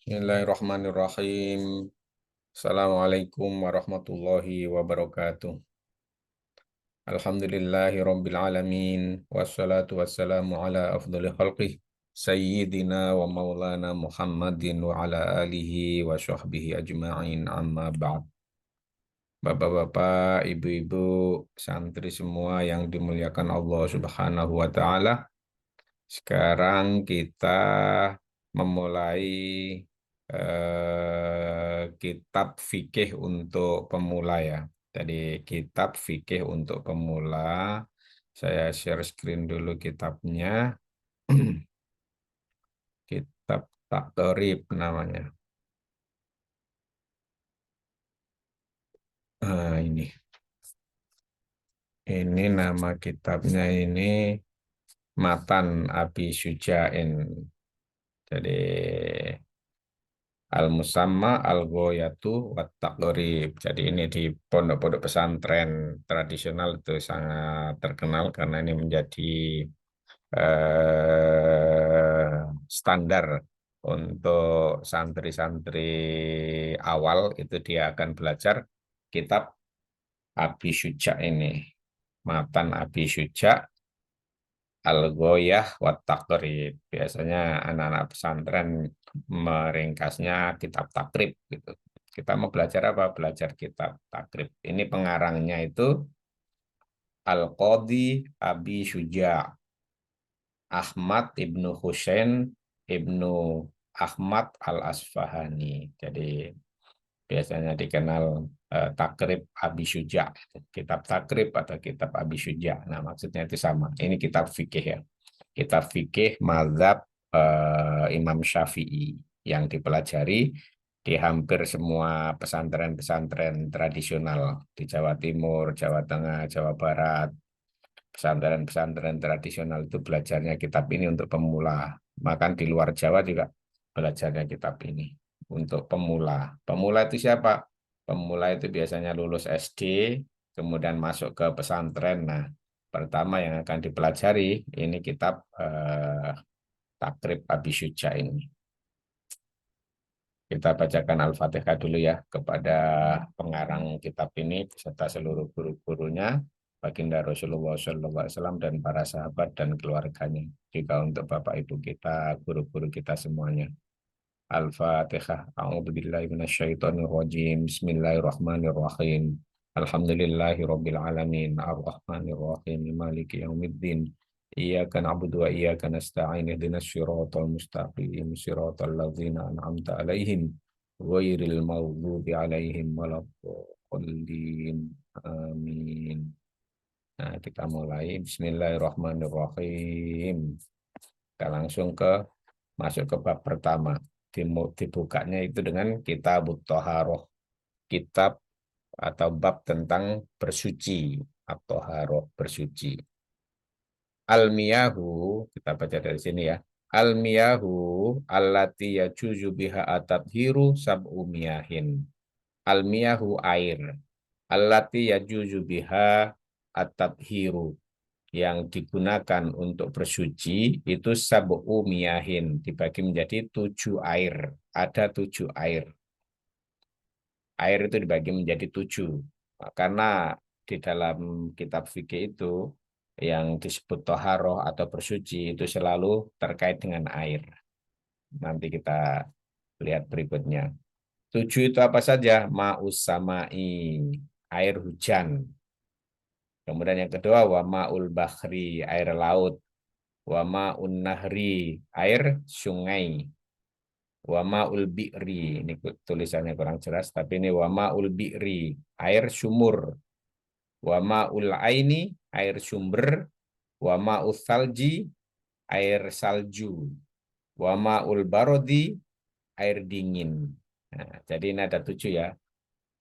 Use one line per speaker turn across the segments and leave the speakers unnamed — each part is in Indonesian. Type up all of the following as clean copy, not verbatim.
Bismillahirrahmanirrahim. Assalamualaikum warahmatullahi wabarakatuh. Alhamdulillahi rabbil alamin. Wassalatu wassalamu ala afdhali khalqih. Sayyidina wa maulana Muhammadin wa ala alihi wa sahbihi ajma'in amma ba'd. Bapak-bapak, ibu-ibu, santri semua yang dimuliakan Allah Subhanahu wa taala. Sekarang kita memulai kitab fikih untuk pemula ya. Jadi kitab fikih untuk pemula. Saya share screen dulu kitabnya. Kitab Takrib namanya. Nah, ini. Ini nama kitabnya ini Matan Abi Syuja'in. Jadi Al-Musamma Al-Ghoyatu wat Taqrib. Jadi ini di pondok-pondok pesantren tradisional itu sangat terkenal karena ini menjadi standar untuk santri-santri awal itu dia akan belajar kitab Abi Syuja ini. Matan Abi Syuja Al-Ghoyah wat Taqrib. Biasanya anak-anak pesantren meringkasnya kitab takrib gitu. Kita mau belajar apa? Belajar kitab takrib. Ini pengarangnya itu Al-Qadhi Abi Syuja Ahmad Ibnu Husain Ibnu Ahmad Al-Asfahani. Jadi biasanya dikenal takrib Abi Syuja, kitab takrib atau kitab Abi Syuja. Nah, maksudnya itu sama. Ini kitab fikih ya. Kitab fikih mazhab Imam Syafi'i yang dipelajari di hampir semua pesantren-pesantren tradisional di Jawa Timur, Jawa Tengah, Jawa Barat. Pesantren-pesantren tradisional itu belajarnya kitab ini untuk pemula. Bahkan di luar Jawa juga belajarnya kitab ini untuk pemula. Pemula itu siapa? Pemula itu biasanya lulus SD, kemudian masuk ke pesantren. Nah, pertama yang akan dipelajari ini kitab Takrib Abi Syuja ini. Kita bacakan Al-Fatihah dulu ya kepada pengarang kitab ini beserta seluruh guru-gurunya, baginda Rasulullah SAW dan para sahabat dan keluarganya. Juga untuk Bapak Ibu kita, guru-guru kita semuanya. Al-Fatihah. A'udzubillahi minasyaitonirrajim. Bismillahirrahmanirrahim. Alhamdulillahirabbil alamin. Arrahmanirrahim. Maliki yaumiddin. Iyyaka na'budu wa iyyaka nasta'in. Ihdinas siratal mustaqim. Siratal ladzina an'amta 'alaihim ghairil maghdubi 'alaihim waladdallin. Amin. Nah, kita mulai. Bismillahirrahmanirrahim. Kita langsung masuk ke bab pertama. Dibukanya itu dengan kitab Thaharah, kitab atau bab tentang bersuci atau haroh bersuci. Al-miyahu, kita baca dari sini ya. Al-miyahu allati yajuzu biha at-tathiru sab'u miyahin. Al-miyahu air. Allati yajuzu biha at-tathiru, yang digunakan untuk bersuci itu sab'u miyahin, dibagi menjadi 7 air. Ada 7 air. Air itu dibagi menjadi 7. Karena di dalam kitab fikih itu yang disebut toharoh atau bersuci itu selalu terkait dengan air. Nanti kita lihat berikutnya. 7 itu apa saja? Ma'us samai, air hujan. Kemudian yang kedua, wa ma'ul bahri, air laut. Wa ma'un nahri, air sungai. Wa ma'ul bi'ri, ini tulisannya kurang jelas, tapi ini wa ma'ul bi'ri, air sumur. Wa ma'ul aini, air sumber. Wa ma'ul salji, air salju. Wa ma'ul barodi, air dingin. Nah, jadi ini ada 7 ya.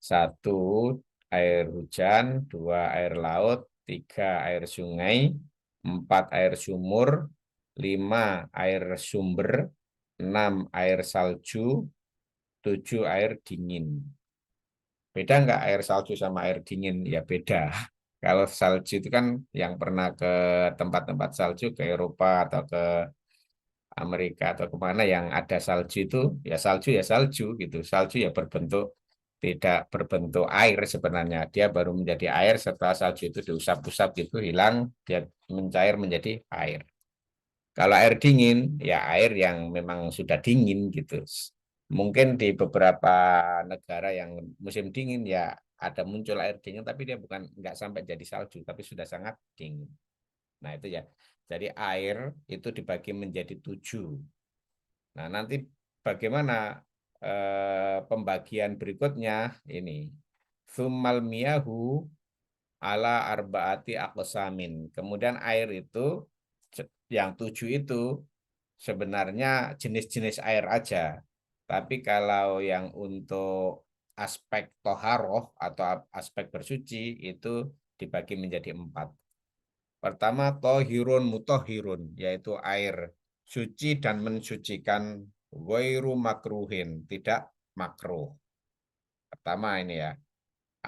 1 air hujan, 2 air laut, 3 air sungai, 4 air sumur, 5 air sumber, 6 air salju, 7 air dingin. Beda nggak air salju sama air dingin? Ya beda. Kalau salju itu kan yang pernah ke tempat-tempat salju, ke Eropa atau ke Amerika atau kemana yang ada salju itu ya salju gitu. Salju ya berbentuk tidak berbentuk air sebenarnya. Dia baru menjadi air setelah salju itu diusap-usap gitu hilang, dia mencair menjadi air. Kalau air dingin ya air yang memang sudah dingin gitu. Mungkin di beberapa negara yang musim dingin ya ada muncul air dingin tapi dia bukan nggak sampai jadi salju tapi sudah sangat dingin. Nah itu ya. Jadi air itu dibagi menjadi 7. Nah nanti bagaimana pembagian berikutnya ini. Summal miyahu ala arbaati aqsamin. Kemudian air itu yang 7 itu sebenarnya jenis-jenis air aja. Tapi kalau yang untuk aspek toharoh atau aspek bersuci itu dibagi menjadi 4. Pertama, tohirun mutohirun, yaitu air suci dan mensucikan wairu makruhin, tidak makruh. Pertama ini ya,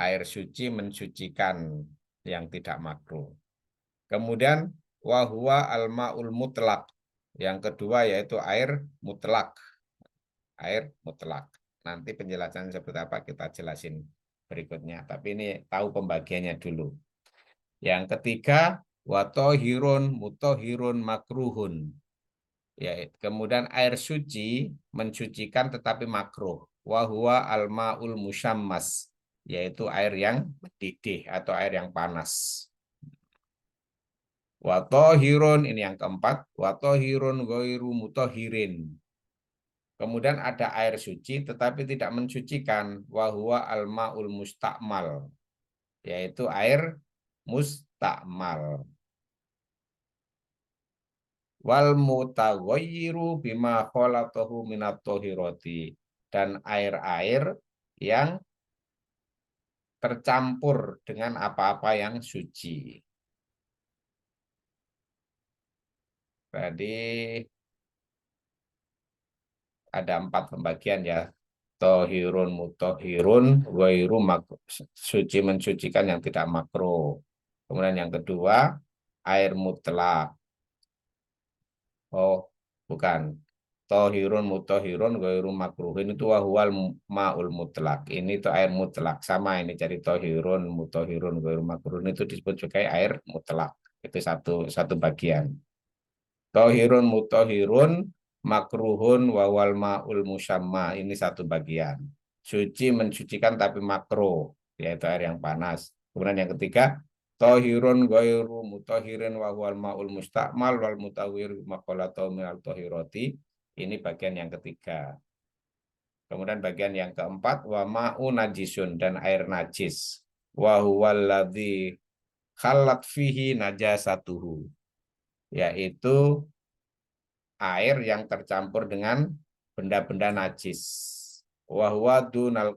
air suci mensucikan yang tidak makruh. Kemudian, wahwa almaul mutlak. Yang kedua yaitu air mutlak. Air mutlak. Nanti penjelasan seperti apa kita jelasin berikutnya. Tapi ini tahu pembagiannya dulu. Yang ketiga, watohirun mutohirun makruhun. Ya, kemudian air suci mensucikan tetapi makruh. Wahwa almaul musyammas, yaitu air yang mendidih atau air yang panas. Watohirun ini yang keempat. Watohirun goiru mutohirin. Kemudian ada air suci tetapi tidak mensucikan. Wahwa almaul mustakmal, yaitu air mustakmal. Wal mutaghayyiru bima khalatahu minat tohiroti, dan air-air yang tercampur dengan apa-apa yang suci. Tadi ada 4 pembagian ya. Tohirun mutohirun wairu suci mensucikan yang tidak makro. Kemudian yang kedua air mutlak. Oh, bukan. Tohirun mutohirun ghairu makruhin itu wahwal ma'ul mutlak. Ini itu air mutlak. Sama ini jadi tohirun mutohirun ghairu makruhin itu disebut sebagai air mutlak. Itu satu satu bagian. Tohirun mutohirun makruhun wawal ma'ul musamma. Ini satu bagian. Suci mensucikan tapi makruh, yaitu air yang panas. Kemudian yang ketiga, tohirun ghairu mutohirin wawal ma'ul mustakmal wal mutawir makolatau minal tohiroti. Ini bagian yang ketiga. Kemudian bagian yang keempat, wa ma'u najisun, dan air najis. Wa huwaladzi khalat fihi najasatuhu, yaitu air yang tercampur dengan benda-benda najis. Wahwa dunal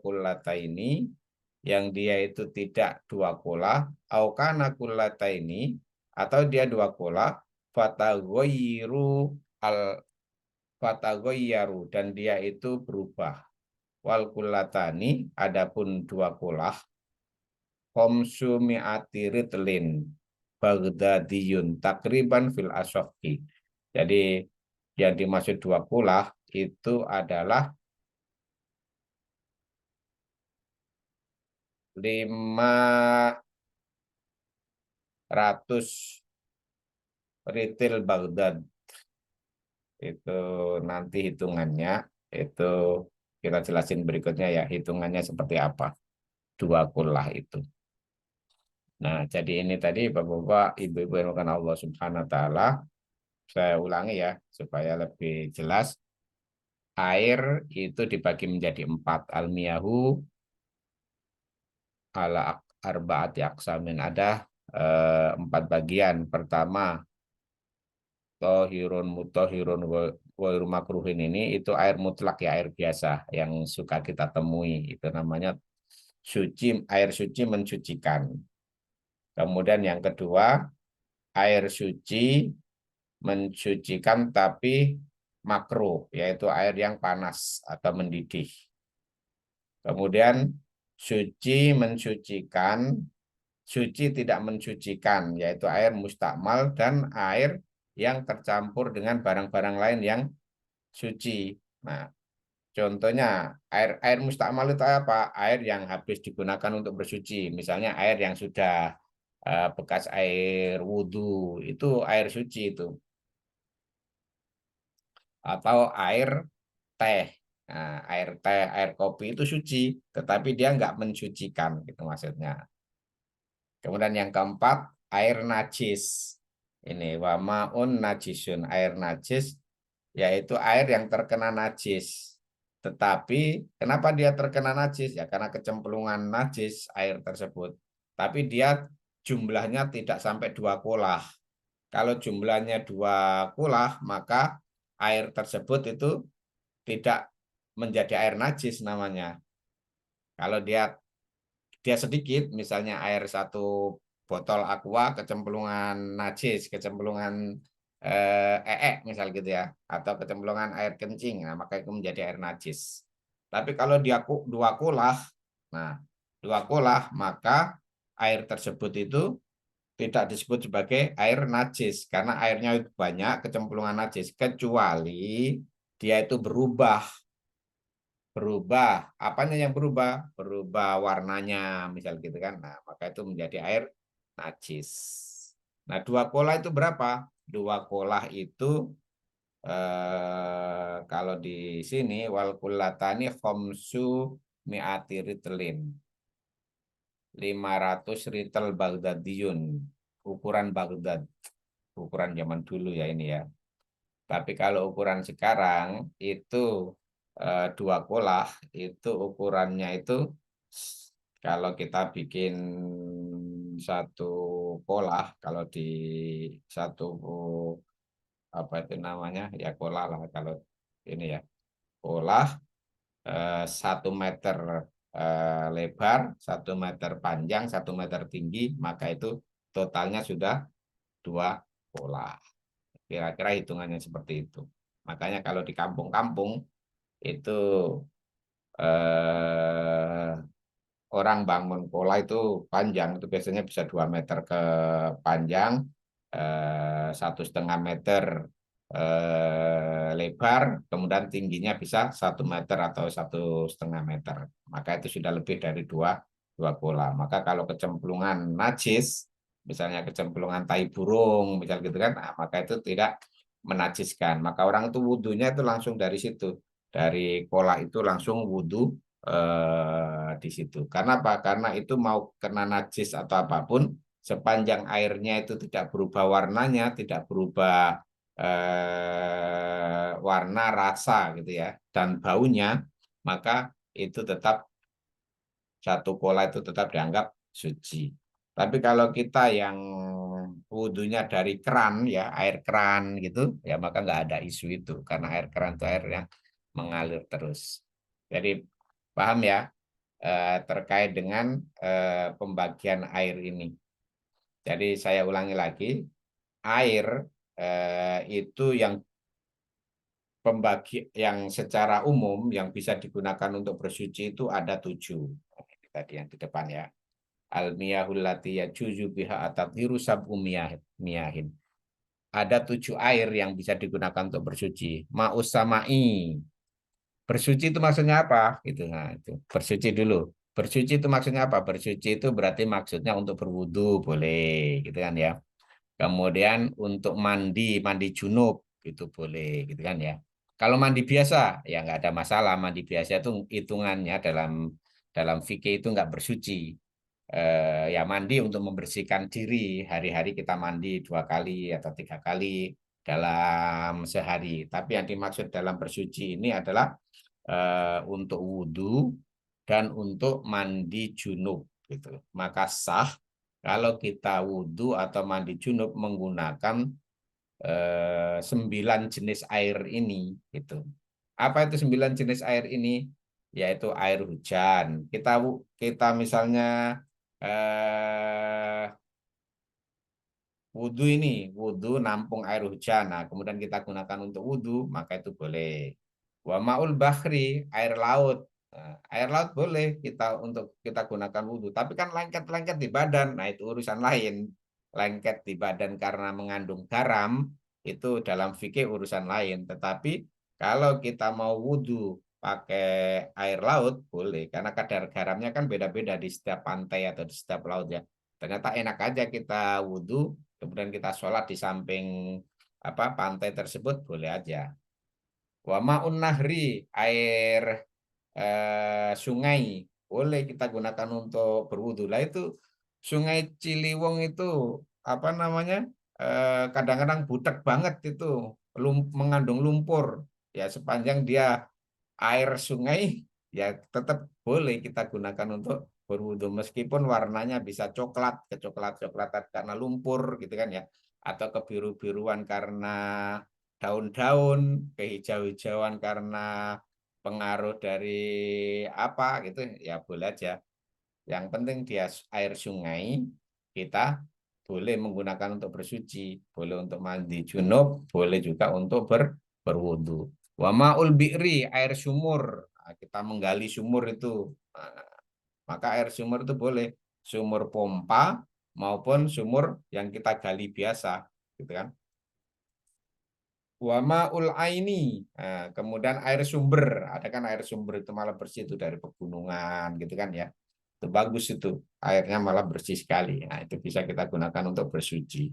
ini yang dia itu tidak dua kolah, aukana ini atau dia dua kolah, fatagoyiru al fatagoyaru, dan dia itu berubah. Wal kulatani adapun dua kolah, komsumiati ritlin Baghdadiyun takriban fil asofi. Jadi yang dimaksud dua kulah itu adalah 500 ritil Baghdad. Itu nanti hitungannya itu kita jelasin berikutnya ya, hitungannya seperti apa dua kulah itu. Nah, jadi ini tadi Bapak-bapak, Ibu-ibu yang dimuliakan Allah Subhanahu wa taala, saya ulangi ya supaya lebih jelas. Air itu dibagi menjadi 4. Almiyahu ala arbaati aksamin, ada 4 bagian. Pertama, tohirun mutohirun wairu makruhin, ini itu air mutlak ya, air biasa yang suka kita temui. Itu namanya suci, air suci mensucikan. Kemudian yang kedua, air suci mensucikan tapi makruh, yaitu air yang panas atau mendidih. Kemudian suci mensucikan, suci tidak mensucikan, yaitu air mustakmal dan air yang tercampur dengan barang-barang lain yang suci. Nah, contohnya air mustakmal itu apa? Air yang habis digunakan untuk bersuci. Misalnya air yang sudah bekas air wudhu, itu air suci itu. Atau air teh. Nah, air teh, air kopi itu suci, tetapi dia nggak mensucikan, gitu maksudnya. Kemudian yang keempat, air najis. Ini wamaun najisun, air najis, yaitu air yang terkena najis. Tetapi kenapa dia terkena najis? Ya karena kecemplungan najis air tersebut. Tapi dia jumlahnya tidak sampai 2 kolah. Kalau jumlahnya 2 kolah, maka air tersebut itu tidak menjadi air najis namanya. Kalau dia sedikit, misalnya air 1 botol aqua kecemplungan najis, kecemplungan misal gitu ya, atau kecemplungan air kencing, nah, maka itu menjadi air najis. Tapi kalau dia 2 kolah, nah 2 kolah, maka air tersebut itu tidak disebut sebagai air najis karena airnya itu banyak kecemplungan najis, kecuali dia itu berubah. Apanya yang berubah warnanya misal gitu kan, nah maka itu menjadi air najis. Nah 2 kolah itu berapa? 2 kolah itu kalau di sini wal kullatani khomsu mi'ati ritlin, 500 ritel Baghdadiyun, ukuran Baghdad, ukuran zaman dulu ya ini ya. Tapi kalau ukuran sekarang itu 2 kolah itu ukurannya itu kalau kita bikin 1 kolah, kalau di satu apa itu namanya ya kolah lah kalau ini ya kolah 1 meter lebar, 1 meter panjang, 1 meter tinggi, maka itu totalnya sudah 2 kolah. Kira-kira hitungannya seperti itu. Makanya kalau di kampung-kampung itu eh, orang bangun pola itu panjang, itu biasanya bisa 2 meter ke panjang, 1,5 meter lebar, kemudian tingginya bisa 1 meter atau 1,5 meter. Maka itu sudah lebih dari dua pola. Maka kalau kecemplungan najis, misalnya kecemplungan tai burung, misal gitu kan, nah, maka itu tidak menajiskan. Maka orang itu wudhunya itu langsung dari situ, dari pola itu langsung wudhu di situ. Karena apa? Karena itu mau kena najis atau apapun, sepanjang airnya itu tidak berubah warnanya, tidak berubah warna, rasa gitu ya, dan baunya, maka itu tetap 1 kolah itu tetap dianggap suci. Tapi kalau kita yang wudhunya dari keran ya, air keran gitu, ya maka nggak ada isu itu, karena air keran itu airnya mengalir terus. Jadi paham ya terkait dengan pembagian air ini. Jadi saya ulangi lagi, air itu yang yang secara umum yang bisa digunakan untuk bersuci itu ada 7. Ini tadi yang di depan ya. Al-miyahul lati yajuzu biha atathiru sab'u miyahin. Ada 7 air yang bisa digunakan untuk bersuci. Ma'us sama'i. Bersuci itu maksudnya apa? Gitu. Nah, itu. Bersuci dulu. Bersuci itu maksudnya apa? Bersuci itu berarti maksudnya untuk berwudu boleh, gitu kan ya. Kemudian untuk mandi junub itu boleh, gitu kan ya. Kalau mandi biasa ya nggak ada masalah. Mandi biasa itu hitungannya dalam dalam fikih itu nggak bersuci. Ya mandi untuk membersihkan diri. Hari-hari kita mandi 2 kali atau 3 kali dalam sehari. Tapi yang dimaksud dalam bersuci ini adalah untuk wudhu dan untuk mandi junub gitu. Maka sah kalau kita wudhu atau mandi junub menggunakan 9 jenis air ini gitu. Apa itu 9 jenis air ini? Yaitu air hujan. Kita misalnya eh, wudhu nampung air hujan. Nah, kemudian kita gunakan untuk wudhu, maka itu boleh. Wa maul bahri, air laut. Nah, air laut boleh kita gunakan wudhu. Tapi kan lengket-lengket di badan, nah itu urusan lain. Lengket di badan karena mengandung garam, itu dalam fikih urusan lain. Tetapi kalau kita mau wudhu pakai air laut boleh, karena kadar garamnya kan beda-beda di setiap pantai atau di setiap laut ya. Ternyata enak aja kita wudhu, kemudian kita sholat di samping apa pantai tersebut boleh aja. Wa ma'un nahri, air sungai boleh kita gunakan untuk berwudu. Lah itu Sungai Ciliwung itu apa namanya? Kadang-kadang butek banget itu, mengandung lumpur. Ya sepanjang dia air sungai ya tetap boleh kita gunakan untuk berwudu meskipun warnanya bisa coklat, kecoklat-coklatan karena lumpur gitu kan ya, atau kebiru-biruan karena daun-daun, kehijau-hijauan karena pengaruh dari apa gitu ya boleh aja. Yang penting dia air sungai, kita boleh menggunakan untuk bersuci, boleh untuk mandi junub, boleh juga untuk berwudu. Wa ma'ul bi'ri, air sumur. Nah, kita menggali sumur itu. Nah, maka air sumur itu boleh sumur pompa maupun sumur yang kita gali biasa, gitu kan. Wa ma'ul aini. Nah, kemudian air sumber, ada kan air sumber itu malah bersih itu dari pegunungan gitu kan ya. Itu bagus itu, airnya malah bersih sekali. Nah, itu bisa kita gunakan untuk bersuci.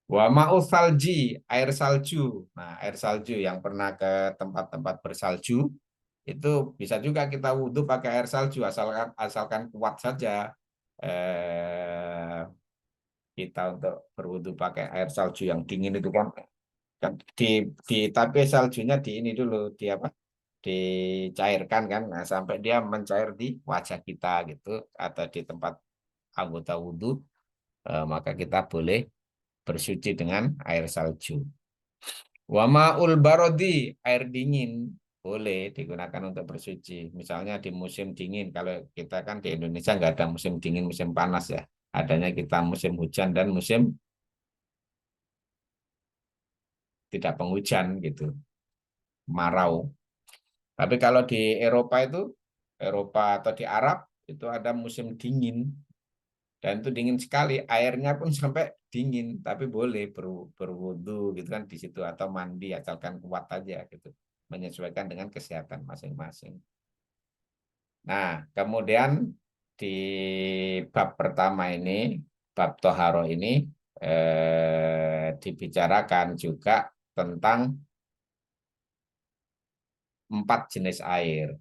Wa ma'u salji, air salju. Nah, air salju yang pernah ke tempat-tempat bersalju itu bisa juga kita wudhu pakai air salju asalkan kuat saja eh, kita untuk berwudhu pakai air salju yang dingin itu kan. Tapi saljunya di ini dulu di apa? Dicairkan kan, nah, sampai dia mencair di wajah kita gitu atau di tempat anggota wudhu, maka kita boleh bersuci dengan air salju. Wamaul barodi, air dingin boleh digunakan untuk bersuci. Misalnya di musim dingin, kalau kita kan di Indonesia nggak ada musim dingin, musim panas ya. Adanya kita musim hujan dan musim tidak penghujan gitu, marau. Tapi kalau di Eropa itu, Eropa atau di Arab itu ada musim dingin dan itu dingin sekali, airnya pun sampai dingin, tapi boleh berwudu gitu kan di situ atau mandi asalkan kuat aja gitu, menyesuaikan dengan kesehatan masing-masing. Nah, kemudian di bab pertama ini, bab toharo ini dibicarakan juga tentang 4 jenis air,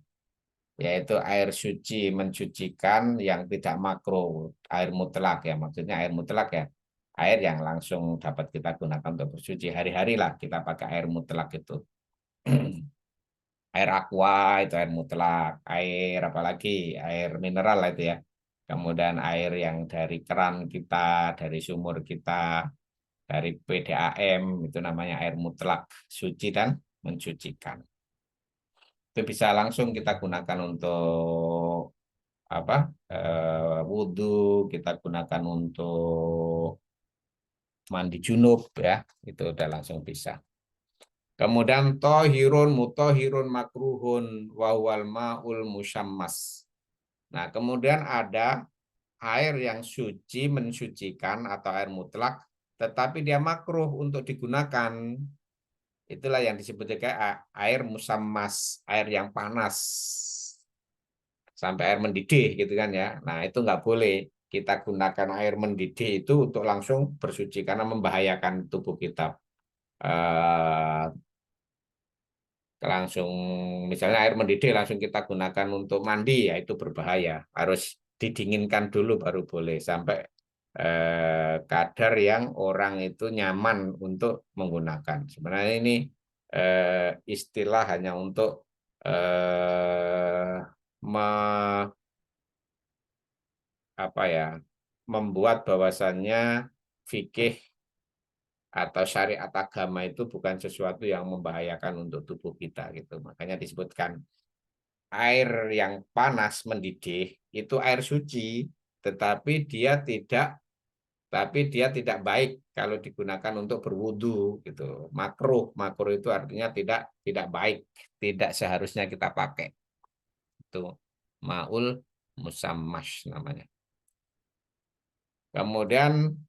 yaitu air suci mencucikan yang tidak makruh, air mutlak ya, maksudnya air mutlak ya, air yang langsung dapat kita gunakan untuk bersuci hari-hari lah, kita pakai air mutlak itu. Air aqua itu air mutlak, air apalagi air mineral lah itu ya. Kemudian air yang dari keran kita, dari sumur kita, dari PDAM itu namanya air mutlak, suci dan mencucikan. Itu bisa langsung kita gunakan untuk apa? Wudhu, kita gunakan untuk mandi junub ya, itu udah langsung bisa. Kemudian tohirun, mutohirun, makruhun, wawal ma'ul musyammas. Nah, kemudian ada air yang suci, mensucikan atau air mutlak, tetapi dia makruh untuk digunakan. Itulah yang disebut kayak air musammas, air yang panas, sampai air mendidih gitu kan ya. Nah, itu nggak boleh kita gunakan air mendidih itu untuk langsung bersuci karena membahayakan tubuh kita. Eh, Langsung misalnya air mendidih langsung kita gunakan untuk mandi ya itu berbahaya, harus didinginkan dulu baru boleh sampai kadar yang orang itu nyaman untuk menggunakan. Sebenarnya ini istilah hanya untuk eh, me, apa ya, membuat bahwasannya fikih atau syariat agama itu bukan sesuatu yang membahayakan untuk tubuh kita gitu. Makanya disebutkan air yang panas mendidih itu air suci, tetapi dia tidak baik kalau digunakan untuk berwudu gitu. Makruh, makruh itu artinya tidak baik, tidak seharusnya kita pakai. Itu maul musammash namanya. Kemudian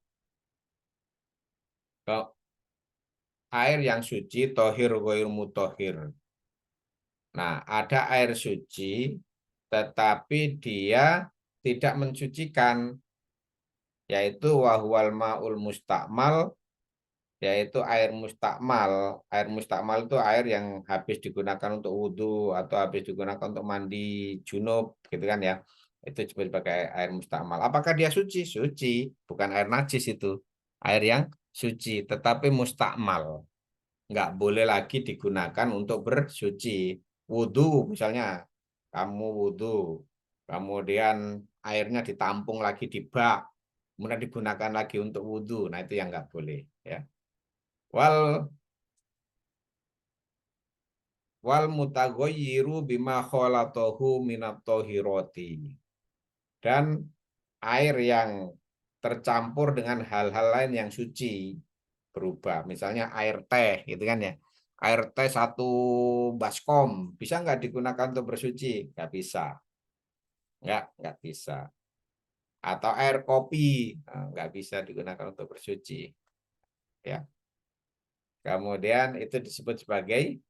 air yang suci, tohir, goir, mutohir. Nah, ada air suci, tetapi dia tidak mensucikan, yaitu wahwal ma'ul mustakmal, yaitu air mustakmal. Air mustakmal itu air yang habis digunakan untuk wudhu atau habis digunakan untuk mandi junub, gitu kan ya. Itu disebut sebagai air mustakmal. Apakah dia suci? Suci, bukan air najis itu. Air yang suci, tetapi mustakmal. Nggak boleh lagi digunakan untuk bersuci. Wudhu misalnya, kamu wudhu, kemudian airnya ditampung lagi di bak, kemudian digunakan lagi untuk wudhu. Nah itu yang nggak boleh. Ya. Wal wal mutaghayyiru bima khalatahu minat thahirati. Dan air yang tercampur dengan hal-hal lain yang suci berubah. Misalnya air teh gitu kan ya. Air teh satu baskom bisa nggak digunakan untuk bersuci? Nggak bisa. Nggak bisa. Atau air kopi nggak bisa digunakan untuk bersuci. Ya. Kemudian itu disebut sebagai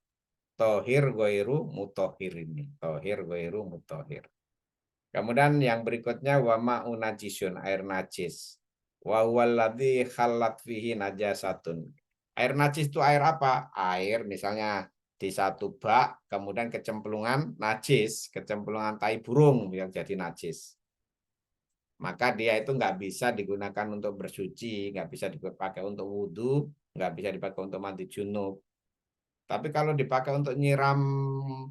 tohir goiru mutohir ini. Tohir goiru mutohir. Kemudian yang berikutnya wama unajisun, air najis. Wa huwallazi khallat fihi najasatun. Air najis itu air apa? Air misalnya di satu bak kemudian kecemplungan najis, kecemplungan tai burung yang jadi najis. Maka dia itu nggak bisa digunakan untuk bersuci, nggak bisa dipakai untuk wudhu, nggak bisa dipakai untuk mandi junub. Tapi kalau dipakai untuk nyiram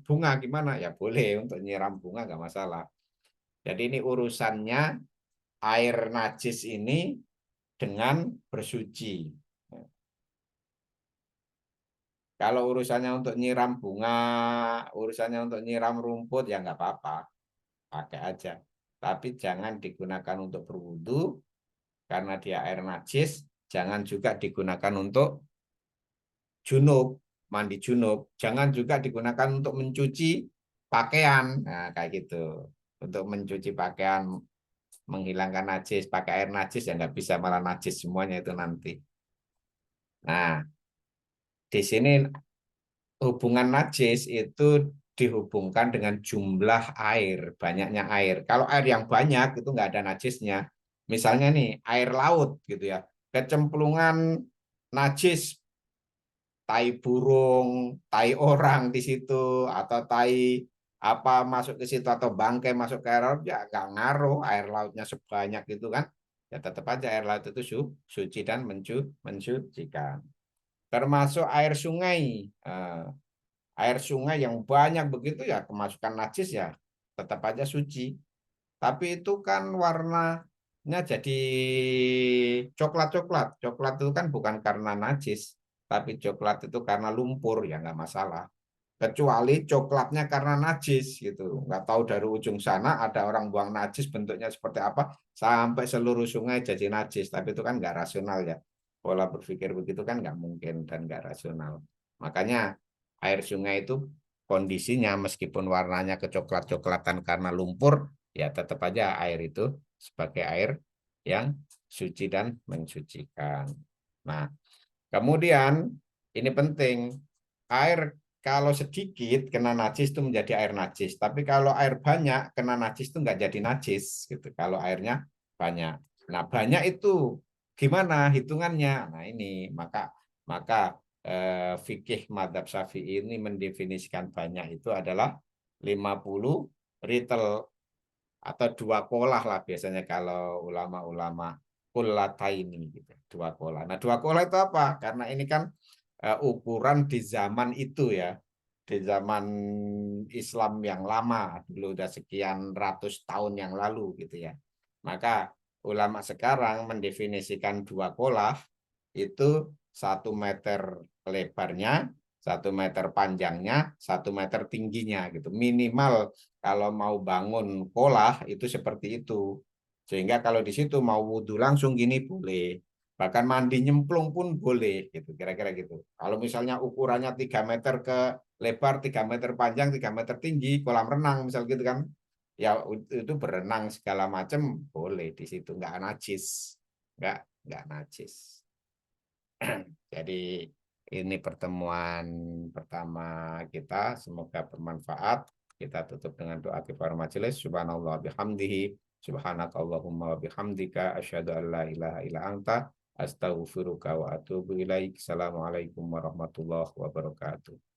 bunga gimana? Ya boleh untuk nyiram bunga nggak masalah. Jadi ini urusannya air najis ini dengan bersuci. Kalau urusannya untuk nyiram bunga, urusannya untuk nyiram rumput, ya nggak apa-apa, pakai aja. Tapi jangan digunakan untuk berwudu, karena dia air najis, jangan juga digunakan untuk junub, mandi junub. Jangan juga digunakan untuk mencuci pakaian, nah kayak gitu. Untuk mencuci pakaian, menghilangkan najis, pakai air najis, ya nggak bisa, malah najis semuanya itu nanti. Nah, di sini hubungan najis itu dihubungkan dengan jumlah air, banyaknya air. Kalau air yang banyak itu nggak ada najisnya. Misalnya nih, air laut gitu ya, kecemplungan najis, tai burung, tai orang di situ, atau tai apa masuk ke situ, atau bangkai masuk ke air laut, ya nggak ngaruh air lautnya sebanyak itu kan. Ya tetap aja air laut itu suci dan mensucikan. Termasuk air sungai. Air sungai yang banyak begitu ya kemasukan najis ya tetap aja suci. Tapi itu kan warnanya jadi coklat-coklat. Coklat itu kan bukan karena najis, tapi coklat itu karena lumpur ya nggak masalah. Kecuali coklatnya karena najis gitu. Nggak tahu dari ujung sana ada orang buang najis bentuknya seperti apa sampai seluruh sungai jadi najis. Tapi itu kan nggak rasional ya. Pola berpikir begitu kan nggak mungkin dan nggak rasional. Makanya air sungai itu kondisinya meskipun warnanya kecoklat-coklatan karena lumpur, ya tetap aja air itu sebagai air yang suci dan mensucikan. Nah, kemudian ini penting, air kalau sedikit kena najis itu menjadi air najis, tapi kalau air banyak kena najis itu nggak jadi najis gitu. Kalau airnya banyak. Nah, banyak itu gimana hitungannya? Nah, ini maka maka fikih madzhab Syafi'i ini mendefinisikan banyak itu adalah 50 ritel atau dua kolah lah biasanya kalau ulama-ulama kullataini gitu, dua kolah. Nah, dua kolah itu apa? Karena ini kan ukuran di zaman itu ya, di zaman Islam yang lama, dulu udah sekian ratus tahun yang lalu gitu ya. Maka ulama sekarang mendefinisikan dua kolah itu 1 meter lebarnya, 1 meter panjangnya, 1 meter tingginya gitu. Minimal kalau mau bangun kolah itu seperti itu. Sehingga kalau di situ mau wudhu langsung gini boleh. Bahkan mandi nyemplung pun boleh gitu, kira-kira gitu. Kalau misalnya ukurannya 3 meter ke lebar, 3 meter panjang, 3 meter tinggi, kolam renang misal gitu kan. Ya itu berenang segala macam boleh di situ, nggak najis. Nggak najis. Jadi ini pertemuan pertama kita. Semoga bermanfaat. Kita tutup dengan doa kifaratul majelis. Subhanallah bihamdihi. Subhanakallahumma wa bihamdika. Asyhadu an la ilaha illa anta. Astaghfiruka wa atubu ilaik. Assalamualaikum warahmatullahi wabarakatuh.